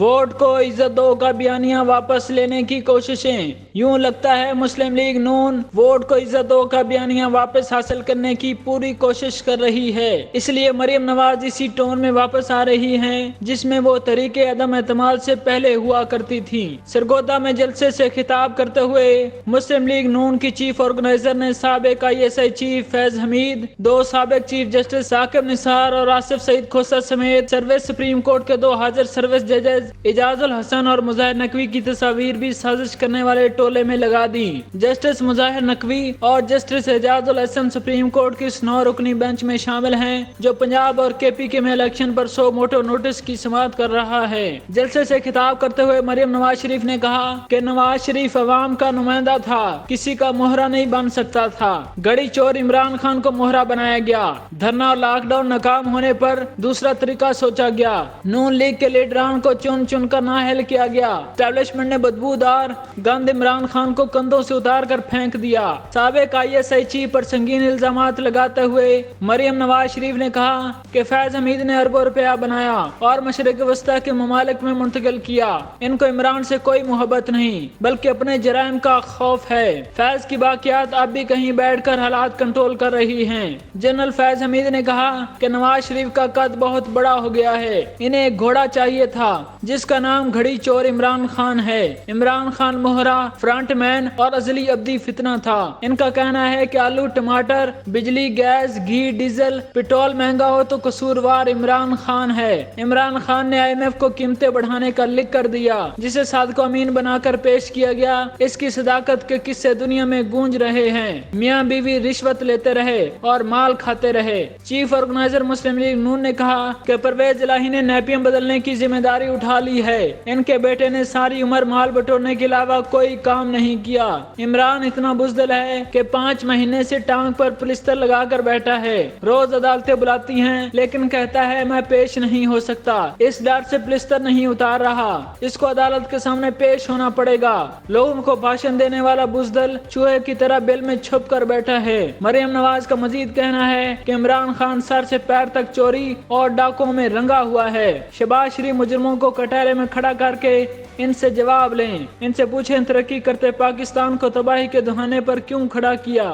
Vote کو عزت دو کا بیانیہ واپس لینے کی کوششیں۔ یوں لگتا ہے مسلم لیگ نون ووٹ کو عزت دو کا بیانیہ واپس حاصل کرنے کی پوری کوشش کر رہی ہے، اس لیے مریم نواز اسی ٹون میں واپس آ رہی ہیں جس میں وہ تحریک عدم اعتماد سے پہلے ہوا کرتی تھیں۔ سرگودا میں جلسے سے خطاب کرتے ہوئے مسلم لیگ نون کی چیف آرگنائزر نے سابق ISI چیف فیض حمید، دو سابق چیف جسٹس ثاقب نثار اور آصف سعید کھوسہ سمیت سروس سپریم کورٹ کے 2 حاضر سروس ججز اعجاز الحسن اور مظاہر نقوی کی تصاویر بھی سازش کرنے والے ٹولے میں لگا دی۔ جسٹس مظاہر نقوی اور جسٹس اعجاز الحسن سپریم کورٹ کی اس 9 رکنی بینچ میں شامل ہیں جو پنجاب اور KPK میں الیکشن پر سو موٹو نوٹس کی سماعت کر رہا ہے۔ جلسے سے خطاب کرتے ہوئے مریم نواز شریف نے کہا کہ نواز شریف عوام کا نمائندہ تھا، کسی کا مہرا نہیں بن سکتا تھا۔ گڑی چور عمران خان کو مہرا بنایا گیا، دھرنا اور لاک ڈاؤن ناکام ہونے پر دوسرا طریقہ سوچا گیا، نون لیگ کے لیڈران کو چن چن کر نااہل کیا گیا، اسٹیبلشمنٹ نے بدبودار گند عمران خان کو کندھوں سے اتار کر پھینک دیا۔ سابق ISI چیف پر سنگین الزامات لگاتے ہوئے مریم نواز شریف نے کہا کہ فیض حمید نے اربوں روپیہ بنایا اور مشرق وسطی کے ممالک میں منتقل کیا، ان کو عمران سے کوئی محبت نہیں بلکہ اپنے جرائم کا خوف ہے۔ فیض کی باقیات اب بھی کہیں بیٹھ کر حالات کنٹرول کر رہی ہیں۔ جنرل فیض حمید نے کہا کہ نواز شریف کا قد بہت بڑا ہو گیا ہے، انہیں ایک گھوڑا چاہیے تھا جس کا نام گھڑی چور عمران خان ہے۔ عمران خان مہرا، فرنٹ مین اور ازلی ابدی فتنہ تھا۔ ان کا کہنا ہے کہ آلو، ٹماٹر، بجلی، گیس، گھی، ڈیزل، پٹرول مہنگا ہو تو قصوروار عمران خان ہے۔ عمران خان نے IMF کو قیمتیں بڑھانے کا لکھ کر دیا جسے صادق و امین بنا کر پیش کیا گیا، اس کی صداقت کے قصے دنیا میں گونج رہے ہیں۔ میاں بیوی رشوت لیتے رہے اور مال کھاتے رہے۔ چیف آرگنائزر مسلم لیگ نون نے کہا کہ پرویز الہی نے نیپیاں بدلنے کی ذمہ داری اٹھا لی ہے، ان کے بیٹے نے ساری عمر مال بٹورنے کے علاوہ کوئی کام نہیں کیا۔ عمران اتنا بزدل ہے کہ 5 مہینے سے ٹانگ پر پلستر لگا کر بیٹھا ہے، روز عدالتیں بلاتی ہیں لیکن کہتا ہے میں پیش نہیں ہو سکتا، اس ڈر سے پلستر نہیں اتار رہا، اس کو عدالت کے سامنے پیش ہونا پڑے گا۔ لوگوں کو بھاشن دینے والا بزدل چوہے کی طرح بل میں چھپ کر بیٹھا ہے۔ مریم نواز کا مزید کہنا ہے کہ عمران خان سر سے پیر تک چوری اور ڈاکوں میں رنگا ہوا ہے۔ شہباز شریف مجرموں کو کٹہرے میں کھڑا کر کے ان سے جواب لیں، ان سے پوچھیں ترقی کرتے پاکستان کو تباہی کے دہانے پر کیوں کھڑا کیا۔